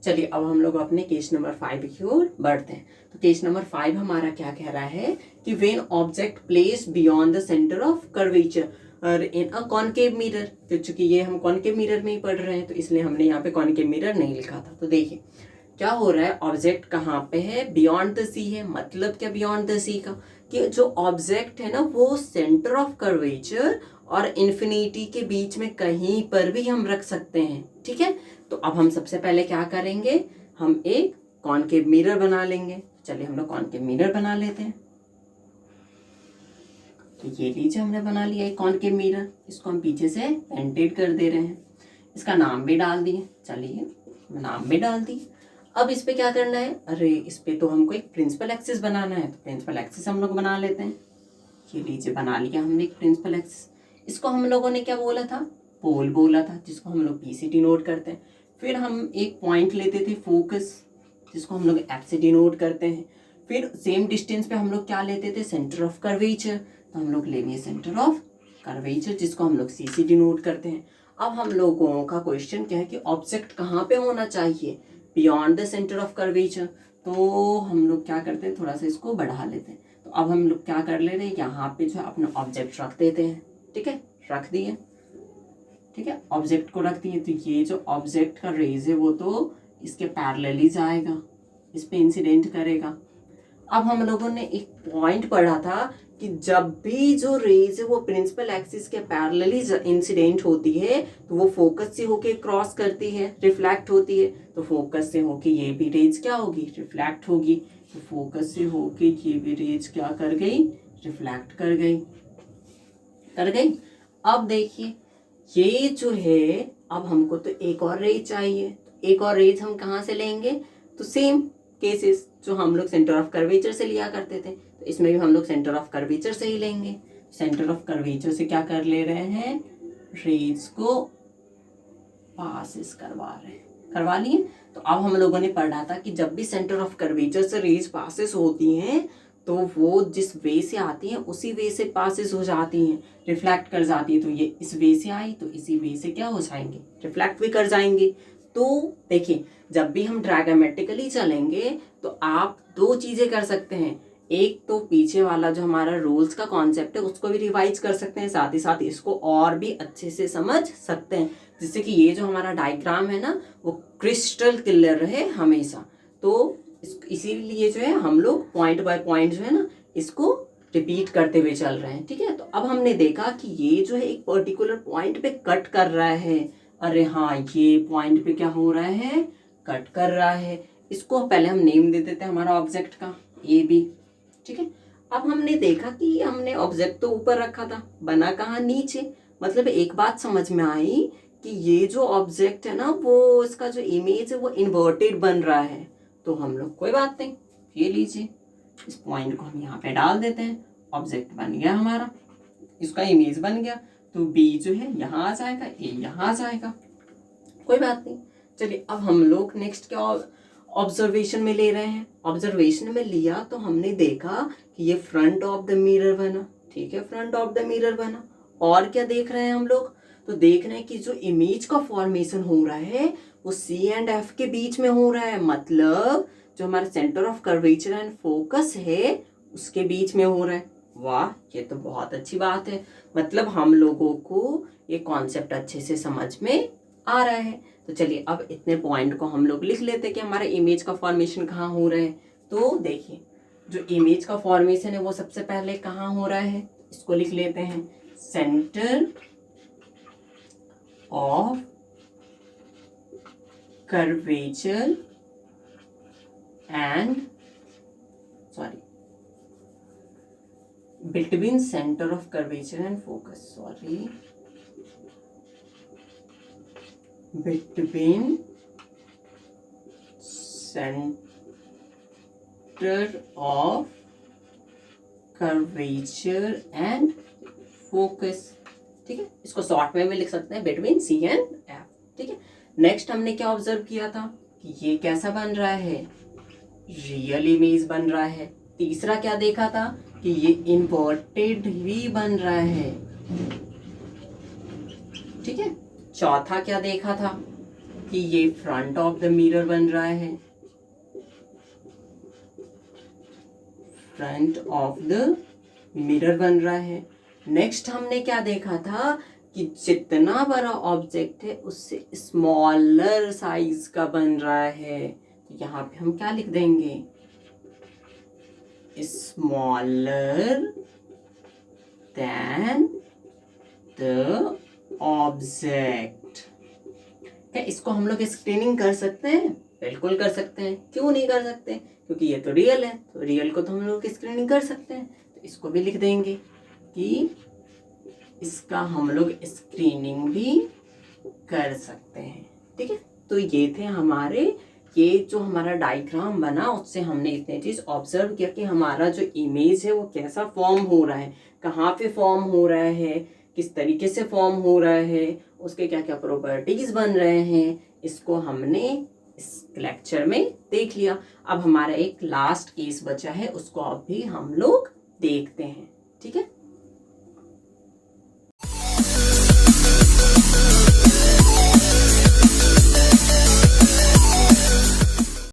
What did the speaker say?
चलिए अब हम लोग अपने केस नंबर 5 की ओर बढ़ते हैं। तो केस नंबर 5 हमारा क्या कह रहा है कि when object place beyond the centre of curvature और इन अ कॉनकेव मिरर। तो चूंकि ये हम कॉनकेव मिरर में ही पढ़ रहे हैं तो इसलिए हमने यहाँ पे कॉनकेव मिरर नहीं लिखा था। तो देखिए क्या हो रहा है, ऑब्जेक्ट कहाँ पे है, बियॉन्ड द सी है। मतलब क्या बियॉन्ड द सी का, कि जो ऑब्जेक्ट है ना वो सेंटर ऑफ कर्वेचर और इन्फिनिटी के बीच में कहीं पर भी हम रख सकते हैं। ठीक है, तो अब हम सबसे पहले क्या करेंगे, हम एक कॉनकेव मिरर बना लेंगे। चलिए हम लोग कॉनकेव मिरर बना लेते हैं। तो ये लीजिए हमने बना लिया एक कॉनकेव मिरर। इसको हम पीछे से पेंटेड कर दे रहे हैं, इसका नाम भी डाल दिए। चलिए नाम भी डाल दिए। अब इस पे क्या करना है, अरे इस पे तो हमको एक प्रिंसिपल एक्सिस बनाना है। तो प्रिंसिपल एक्सिस हम लोग बना लेते हैं। ये लीजिए बना लिया हमने एक प्रिंसिपल एक्सिस। इसको हम लोगों ने क्या बोला था, पोल बोला था, जिसको हम लोग पी से डिनोट करते हैं। फिर हम एक पॉइंट लेते थे फोकस, जिसको हम लोग एफ से डिनोट करते हैं। फिर सेम डिस्टेंस पे हम लोग क्या लेते थे, सेंटर ऑफ कर्वेचर। तो हम लोग लेंगे सेंटर ऑफ कर्वेचर, जिसको हम लोग सी से डिनोट करते हैं। अब हम लोगों का क्वेश्चन क्या है कि ऑब्जेक्ट कहाँ पे होना चाहिए, beyond the centre of curvature. तो हम लोग क्या करते हैं, थोड़ा सा इसको बढ़ा लेते हैं। तो अब हम लोग क्या कर ले रहे हैं, यहाँ पे जो है अपना ऑब्जेक्ट रख देते हैं। ठीक है, रख दिए। ठीक है, ऑब्जेक्ट को रख दिए। तो ये जो ऑब्जेक्ट का रेज है वो तो इसके पैरेलल ही जाएगा, इस पे इंसिडेंट करेगा। अब हम लोगों ने एक पॉइंट पढ़ा था कि जब भी जो रेज है वो प्रिंसिपल एक्सिस के पैरेलल ही इंसिडेंट होती है तो वो फोकस से होके क्रॉस करती है, रिफ्लेक्ट होती है। तो फोकस से होके ये भी रेज क्या होगी, रिफ्लेक्ट होगी। तो फोकस से होके ये भी रेज क्या कर गई, रिफ्लेक्ट कर गई, कर गई। अब देखिए ये जो है, अब हमको तो एक और रेज चाहिए। तो एक और रेज हम कहाँ से लेंगे, तो सेम केसेस जो हम लोग सेंटर ऑफ कर्वेचर से लिया करते थे, तो इसमें भी हम लोग सेंटर ऑफ कर्वेचर से ही लेंगे। सेंटर ऑफ कर्वेचर से क्या कर ले रहे हैं, रेज को पासिस करवा लिए। तो अब हम लोगों ने पढ़ा था कि जब भी सेंटर ऑफ कर्वेचर से रेज पासिस होती हैं तो वो जिस वे से आती हैं उसी वे से पासिस हो जाती हैं, रिफ्लेक्ट कर जाती है। तो ये इस वे से आई तो इसी वे से क्या हो जाएंगे, रिफ्लेक्ट भी कर जाएंगे। तो देखिए जब भी हम ड्रैगमेटिकली चलेंगे तो आप दो चीजें कर सकते हैं। एक तो पीछे वाला जो हमारा रूल्स का कॉन्सेप्ट है उसको भी रिवाइज कर सकते हैं, साथ ही साथ इसको और भी अच्छे से समझ सकते हैं, जिससे कि ये जो हमारा डायग्राम है ना वो क्रिस्टल क्लियर रहे हमेशा। तो इसीलिए जो है हम लोग पॉइंट बाय पॉइंट जो है ना इसको रिपीट करते हुए चल रहे हैं। ठीक है, तो अब हमने देखा कि ये जो है एक पर्टिकुलर पॉइंट पे कट कर रहा है। अरे हाँ, ये पॉइंट पे क्या हो रहा है, कट कर रहा है। इसको पहले हम नेम दे देते हैं हमारा ऑब्जेक्ट का, ए बी। ठीक है, अब हमने देखा कि हमने ऑब्जेक्ट तो ऊपर रखा था, बना कहाँ, नीचे। मतलब एक बात समझ में आई कि ये जो ऑब्जेक्ट है ना वो इसका जो इमेज है वो इन्वर्टेड बन रहा है। तो हम लोग कोई बात नहीं, ये लीजिए इस पॉइंट को हम यहाँ पे डाल देते हैं, ऑब्जेक्ट बन गया हमारा, इसका इमेज बन गया। तो बी जो है यहाँ आ जाएगा, ए यहाँ आ जाएगा, कोई बात नहीं। चलिए अब हम लोग नेक्स्ट क्या ऑब्जर्वेशन में ले रहे हैं। ऑब्जर्वेशन में लिया तो हमने देखा कि ये फ्रंट ऑफ द मिरर बना। ठीक है, फ्रंट ऑफ द मिरर बना। और क्या देख रहे हैं हम लोग, तो देख रहे हैं कि जो इमेज का फॉर्मेशन हो रहा है वो सी एंड एफ के बीच में हो रहा है। मतलब जो हमारा centre of curvature and focus है उसके बीच में हो रहा है। वाह, ये तो बहुत अच्छी बात है। मतलब हम लोगों को ये कॉन्सेप्ट अच्छे से समझ में आ रहा है। तो चलिए अब इतने पॉइंट को हम लोग लिख लेते हैं कि हमारा इमेज का फॉर्मेशन कहाँ हो रहा है। तो देखिए जो इमेज का फॉर्मेशन है वो सबसे पहले कहाँ हो रहा है, इसको लिख लेते हैं, centre of curvature and between center of curvature and focus, between center of curvature and focus। ठीक है, इसको शॉर्ट में भी लिख सकते हैं, between C and F। ठीक है, नेक्स्ट हमने क्या ऑब्जर्व किया था कि ये कैसा बन रहा है, रियल इमेज बन रहा है। तीसरा क्या देखा था कि ये इन्वर्टेड भी बन रहा है। ठीक है, चौथा क्या देखा था कि ये फ्रंट ऑफ द मिरर बन रहा है, फ्रंट ऑफ द मिरर बन रहा है। नेक्स्ट हमने क्या देखा था कि जितना बड़ा ऑब्जेक्ट है उससे स्मॉलर साइज का बन रहा है। तो यहाँ पे हम क्या लिख देंगे, स्मॉलर देन द ऑब्जेक्ट। क्या इसको हम लोग स्क्रीनिंग कर सकते हैं? बिल्कुल कर सकते हैं। क्यों नहीं कर सकते? क्योंकि ये तो रियल है, तो रियल को तो हम लोग स्क्रीनिंग कर सकते हैं। तो इसको भी लिख देंगे कि इसका हम लोग स्क्रीनिंग भी कर सकते हैं। ठीक है, तो ये थे हमारे, ये जो हमारा डायग्राम बना उससे हमने इतने चीज ऑब्जर्व किया कि हमारा जो इमेज है वो कैसा फॉर्म हो रहा है, कहाँ पे फॉर्म हो रहा है, किस तरीके से फॉर्म हो रहा है, उसके क्या क्या प्रॉपर्टीज बन रहे हैं, इसको हमने इस लेक्चर में देख लिया। अब हमारा एक लास्ट केस बचा है, उसको अब भी हम लोग देखते हैं। ठीक है।